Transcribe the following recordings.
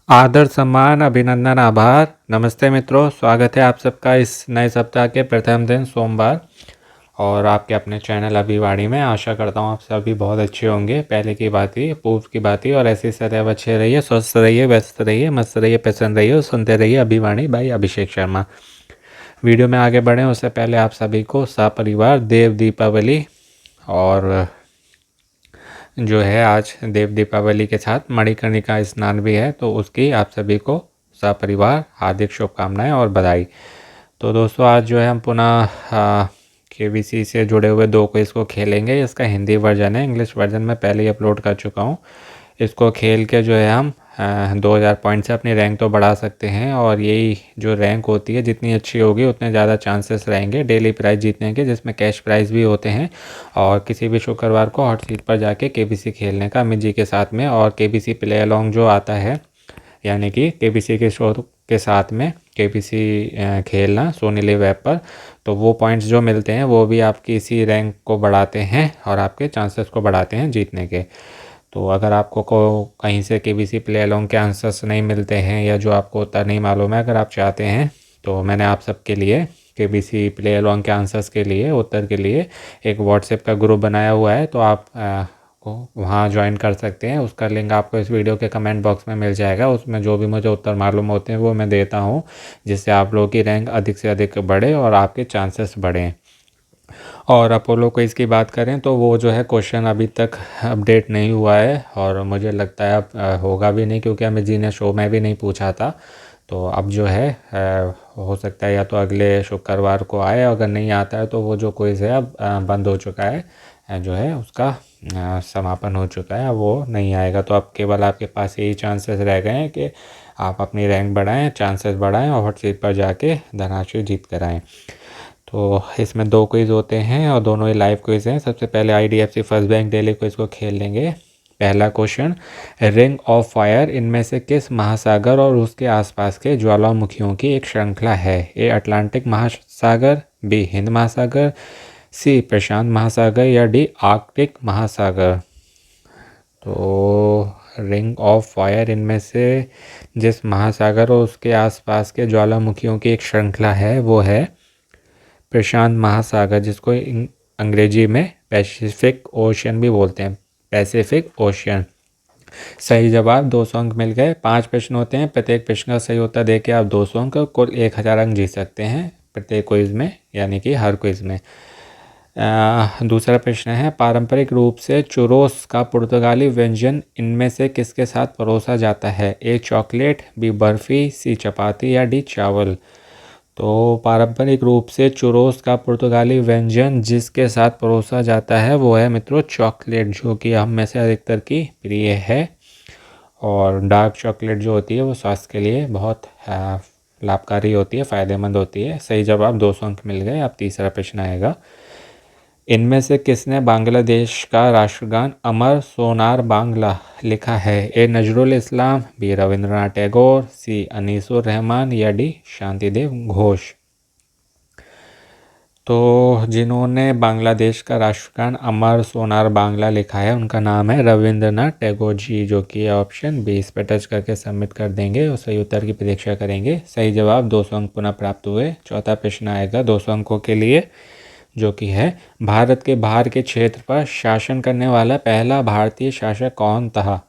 आदर सम्मान अभिनंदन आभार। नमस्ते मित्रों, स्वागत है आप सबका इस नए सप्ताह के प्रथम दिन सोमवार और आपके अपने चैनल अभिवाणी में। आशा करता हूँ आप सभी बहुत अच्छे होंगे, पहले की बात ही पूर्व की बात ही, और ऐसे सदैव अच्छे रहिए, स्वस्थ रहिए, व्यस्त रहिए, मस्त रहिए, प्रसन्न रहिए और सुनते रहिए अभिवाणी बाई अभिषेक शर्मा। वीडियो में आगे बढ़ें उससे पहले आप सभी को सपरिवार देव दीपावली और जो है आज देव दीपावली के साथ मणिकर्णिका स्नान भी है, तो उसकी आप सभी को सपरिवार हार्दिक शुभकामनाएं और बधाई। तो दोस्तों आज जो है हम पुनः KBC से जुड़े हुए 2 क्विज को खेलेंगे। इसका हिंदी वर्जन है, इंग्लिश वर्जन में पहले ही अपलोड कर चुका हूँ। इसको खेल के जो है हम 2000 पॉइंट से अपनी रैंक तो बढ़ा सकते हैं, और यही जो रैंक होती है जितनी अच्छी होगी उतने ज़्यादा चांसेस रहेंगे डेली प्राइज़ जीतने के, जिसमें कैश प्राइज़ भी होते हैं। और किसी भी शुक्रवार को हॉट सीट पर जाके KBC खेलने का अमित जी के साथ में, और KBC प्ले अलॉन्ग जो आता है, यानी कि KBC के शो के साथ में KBC खेलना सोनी लिव ऐप पर, तो वो पॉइंट्स जो मिलते हैं वो भी आपकी इसी रैंक को बढ़ाते हैं और आपके चांसेस को बढ़ाते हैं जीतने के। तो अगर आपको कहीं से KBC प्ले अलॉन्ग के आंसर्स नहीं मिलते हैं, या जो आपको उत्तर नहीं मालूम है, अगर आप चाहते हैं तो मैंने आप सबके लिए KBC प्ले अलॉन्ग के आंसर्स के लिए, उत्तर के लिए एक व्हाट्सएप का ग्रुप बनाया हुआ है, तो आप को वहाँ ज्वाइन कर सकते हैं। उसका लिंक आपको इस वीडियो के कमेंट बॉक्स में मिल जाएगा। उसमें जो भी मुझे उत्तर मालूम होते हैं वो मैं देता हूँ, जिससे आप लोगों की रैंक अधिक से अधिक बढ़े और आपके चांसेस बढ़ें। और अपोलो क्विज़ की बात करें तो वो जो है क्वेश्चन अभी तक अपडेट नहीं हुआ है, और मुझे लगता है अब होगा भी नहीं, क्योंकि अमित जी ने शो में भी नहीं पूछा था। तो अब जो है हो सकता है या तो अगले शुक्रवार को आए, अगर नहीं आता है तो वो जो क्विज़ है अब बंद हो चुका है, जो है उसका समापन हो चुका है, वो नहीं आएगा। तो अब केवल आपके पास यही चांसेस रह गए हैं कि आप अपनी रैंक बढ़ाएं, चांसेस बढ़ाएं और हॉट सीट पर जाके धनराशि जीत कर आएँ। तो इसमें 2 क्विज़ होते हैं और दोनों ही लाइव क्विज़ हैं। सबसे पहले IDFC first bank daily quiz को खेल लेंगे। पहला क्वेश्चन, रिंग ऑफ फायर इनमें से किस महासागर और उसके आसपास के ज्वालामुखियों की एक श्रृंखला है? A अटलांटिक महासागर, B हिंद महासागर, C प्रशांत महासागर, या D आर्कटिक महासागर। तो रिंग ऑफ फायर इनमें से जिस महासागर और उसके आसपास के ज्वालामुखियों की एक श्रृंखला है वो है प्रशांत महासागर, जिसको अंग्रेजी में पैसिफिक ओशियन भी बोलते हैं, पैसिफिक ओशियन। सही जवाब, 200 अंक मिल गए। 5 प्रश्न होते हैं, प्रत्येक प्रश्न का सही उत्तर देके आप 200 अंक, कुल 1000 अंक जीत सकते हैं प्रत्येक क्विज़ में, यानी कि हर क्विज़ में। दूसरा प्रश्न है, पारंपरिक रूप से चुरोस का पुर्तगाली व्यंजन इनमें से किसके साथ परोसा जाता है? A chocolate, B barfi, C चपाती, या D चावल। तो पारंपरिक रूप से चुरोस का पुर्तगाली व्यंजन जिसके साथ परोसा जाता है वो है मित्रों चॉकलेट, जो कि हम में से अधिकतर की प्रिय है। और डार्क चॉकलेट जो होती है वो स्वास्थ्य के लिए बहुत लाभकारी होती है, फ़ायदेमंद होती है। सही जवाब, 200 अंक मिल गए। अब तीसरा प्रश्न आएगा, इनमें से किसने बांग्लादेश का राष्ट्रगान अमर सोनार बांग्ला लिखा है? A Nazrul Islam, B Rabindranath Tagore, C Anisur Rahman, या D शांतिदेव घोष। तो जिन्होंने बांग्लादेश का राष्ट्रगान अमर सोनार बांग्ला लिखा है उनका नाम है रविंद्रनाथ टैगोर जी, जो कि ऑप्शन बी इस पर टच करके सबमिट कर देंगे और सही उत्तर की प्रतीक्षा करेंगे। सही जवाब, 200 अंक पुनः प्राप्त हुए। चौथा प्रश्न आएगा 200 अंकों के लिए, जो कि है, भारत के बाहर के क्षेत्र पर शासन करने वाला पहला भारतीय शासक कौन था?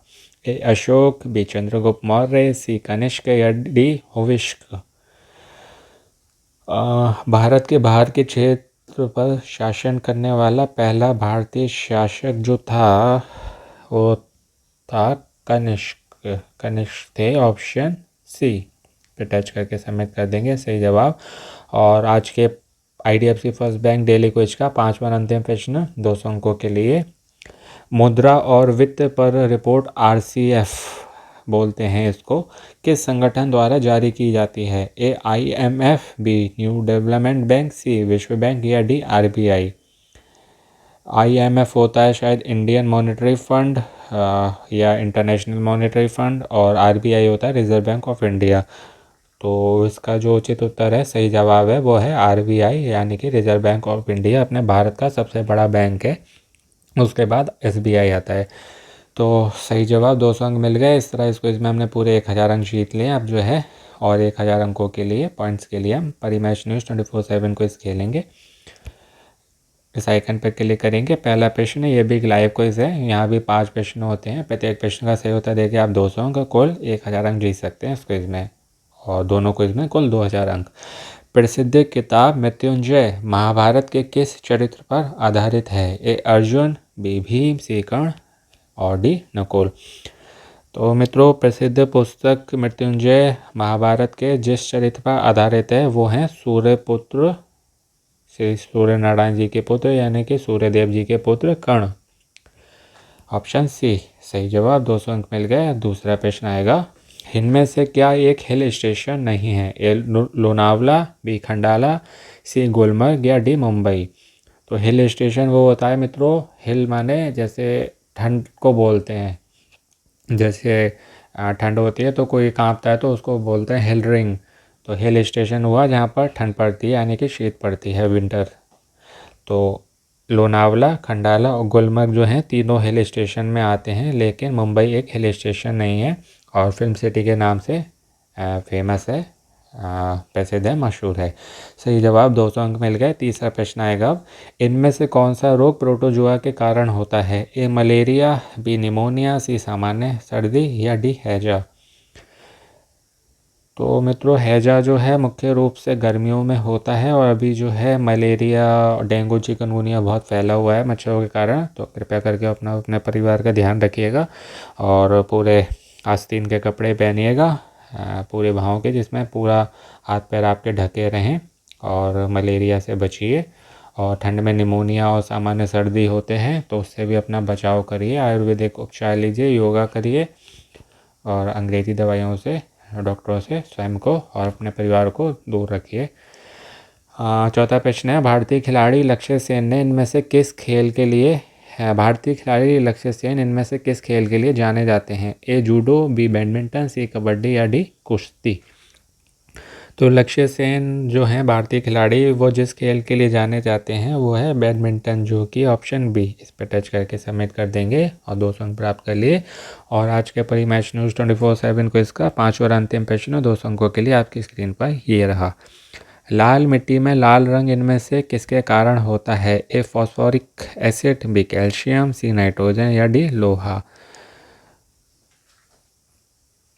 A Ashok, B Chandragupta Maurya, C Kanishka, या D हुविष्क। भारत के बाहर के क्षेत्र पर शासन करने वाला पहला भारतीय शासक जो था वो था कनिष्क। कनिष्क थे, ऑप्शन सी पे टच करके सबमिट कर देंगे। सही जवाब। और आज के IDFC first bank daily quiz का 5वां अंतिम प्रश्न 200 अंकों के लिए, मुद्रा और वित्त पर रिपोर्ट RCF बोलते हैं इसको, किस संगठन द्वारा जारी की जाती है? A IMF, B new development bank, C विश्व बैंक, या D RBI। IMF होता है शायद इंडियन मॉनेटरी फंड या इंटरनेशनल मॉनेटरी फंड, और RBI होता है रिजर्व बैंक ऑफ इंडिया। तो इसका जो उचित उत्तर है, सही जवाब है, वो है RBI, यानी कि रिजर्व बैंक ऑफ इंडिया अपने भारत का सबसे बड़ा बैंक है। उसके बाद SBI आता है। तो सही जवाब 200 अंक मिल गए। इस तरह इस क्विज में हमने पूरे 1000 अंक जीत लिए। अब जो है और 1000 अंकों के लिए पॉइंट्स के लिए हम परिमैच न्यूज़ 24/7 क्विज खेलेंगे। इस आइकन पर क्लिक करेंगे। पहला प्रश्न है, ये भी एक लाइव क्विज है। यहाँ भी 5 प्रश्न होते हैं, प्रत्येक प्रश्न का सही उत्तर देके आप 200 अंक कुल 1000 अंक जीत सकते हैं इस क्विज में, और दोनों क्विज में कुल 2000 अंक। प्रसिद्ध किताब मृत्युंजय महाभारत के किस चरित्र पर आधारित है? ए अर्जुन, बी भीम, सी कर्ण और डी नकुल। तो मित्रों, प्रसिद्ध पुस्तक मृत्युंजय महाभारत के जिस चरित्र पर आधारित है वो हैं सूर्यपुत्र, श्री सूर्य नारायण जी के पुत्र यानी कि सूर्यदेव जी के पुत्र कर्ण। ऑप्शन सी सही जवाब, 200 अंक मिल गए। दूसरा प्रश्न आएगा, इनमें से क्या एक हिल स्टेशन नहीं है? ए लोनावला, बी खंडाला, सी गुलमर्ग या डी मुंबई। तो हिल स्टेशन वो होता है मित्रों, हिल माने जैसे ठंड को बोलते हैं, जैसे ठंड होती है तो कोई कांपता है तो उसको बोलते हैं हिल रिंग। तो हिल स्टेशन हुआ जहाँ पर ठंड पड़ती है यानी कि शीत पड़ती है, विंटर। तो लोनावला, खंडाला और गुलमर्ग जो हैं तीनों हिल स्टेशन में आते हैं, लेकिन मुंबई एक हिल स्टेशन नहीं है और फिल्म सिटी के नाम से फेमस है, प्रसिद्ध है, मशहूर है। सही जवाब, 200 अंक मिल गए। तीसरा प्रश्न आएगा अब, इनमें से कौन सा रोग प्रोटोजुआ के कारण होता है? ए मलेरिया, बी निमोनिया, सी सामान्य सर्दी या डी हैजा। तो मित्रों, हैजा जो है मुख्य रूप से गर्मियों में होता है, और अभी जो है मलेरिया, डेंगू, चिकनगुनिया बहुत फैला हुआ है मच्छरों के कारण। तो कृपया करके अपने परिवार का ध्यान रखिएगा और पूरे आस्तीन के कपड़े पहनिएगा, पूरे भाव के, जिसमें पूरा हाथ पैर आपके ढके रहें, और मलेरिया से बचिए। और ठंड में निमोनिया और सामान्य सर्दी होते हैं तो उससे भी अपना बचाव करिए। आयुर्वेदिक उपचार लीजिए, योगा करिए और अंग्रेज़ी दवाइयों से, डॉक्टरों से स्वयं को और अपने परिवार को दूर रखिए। चौथा प्रश्न है, भारतीय खिलाड़ी लक्ष्य सेन इनमें से किस खेल के लिए जाने जाते हैं? ए जूडो, बी बैडमिंटन, सी कबड्डी या डी कुश्ती। तो लक्ष्य सेन जो हैं भारतीय खिलाड़ी, वो जिस खेल के लिए जाने जाते हैं वो है बैडमिंटन, जो कि ऑप्शन बी। इस पर टच करके सबमिट कर देंगे और 200 अंक प्राप्त कर लिए। और आज के परिमैच न्यूज़ 24/7 को इसका 5वां और अंतिम प्रश्न 200 अंकों के लिए आपकी स्क्रीन पर ये रहा। लाल मिट्टी में लाल रंग इनमें से किसके कारण होता है? A phosphoric acid, B calcium, C nitrogen या डी लोहा।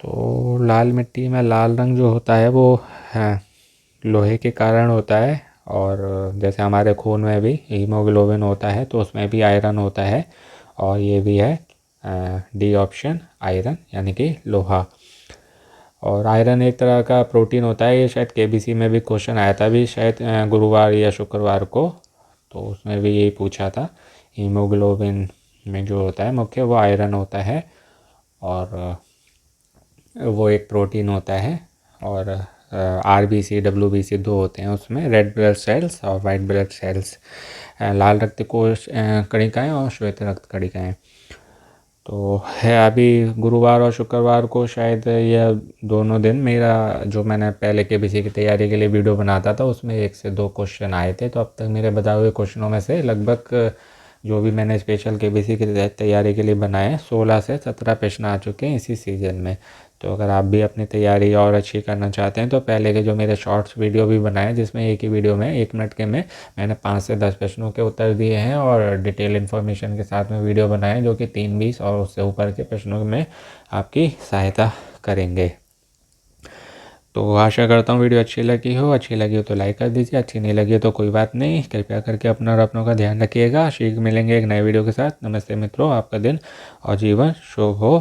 तो लाल मिट्टी में लाल रंग जो होता है वो है लोहे के कारण होता है, और जैसे हमारे खून में भी हीमोग्लोबिन होता है तो उसमें भी आयरन होता है, और ये भी है डी ऑप्शन, आयरन यानी कि लोहा। और आयरन एक तरह का प्रोटीन होता है, ये शायद केबीसी में भी क्वेश्चन आया था भी शायद गुरुवार या शुक्रवार को, तो उसमें भी यही पूछा था। हीमोग्लोबिन में जो होता है मुख्य वो आयरन होता है, और वो एक प्रोटीन होता है। और RBC WBC दो होते हैं उसमें, रेड ब्लड सेल्स और वाइट ब्लड सेल्स, लाल रक्त कोश कणिकाएँ और श्वेत रक्त कणिकाएँ। तो है अभी गुरुवार और शुक्रवार को शायद यह दोनों दिन मेरा जो मैंने पहले KBC की तैयारी के लिए वीडियो बनाता था उसमें 1 से 2 क्वेश्चन आए थे। तो अब तक मेरे बताए हुए क्वेश्चनों में से लगभग जो भी मैंने स्पेशल KBC की तैयारी के लिए बनाए 16 से 17 प्रश्न आ चुके हैं इसी सीज़न में। तो अगर आप भी अपनी तैयारी और अच्छी करना चाहते हैं तो पहले के जो मेरे शॉर्ट्स वीडियो भी बनाए, जिसमें एक ही वीडियो में 1 मिनट के में मैंने 5 से 10 प्रश्नों के उत्तर दिए हैं, और डिटेल इन्फॉर्मेशन के साथ में वीडियो बनाए जो कि 3, 20 और उससे ऊपर के प्रश्नों में आपकी सहायता करेंगे। तो आशा करता हूँ वीडियो अच्छी लगी हो तो लाइक कर दीजिए, अच्छी नहीं लगी हो तो कोई बात नहीं। कृपया करके अपना और अपनों का ध्यान रखिएगा। शीघ्र मिलेंगे एक नए वीडियो के साथ। नमस्ते मित्रों, आपका दिन और जीवन शुभ हो।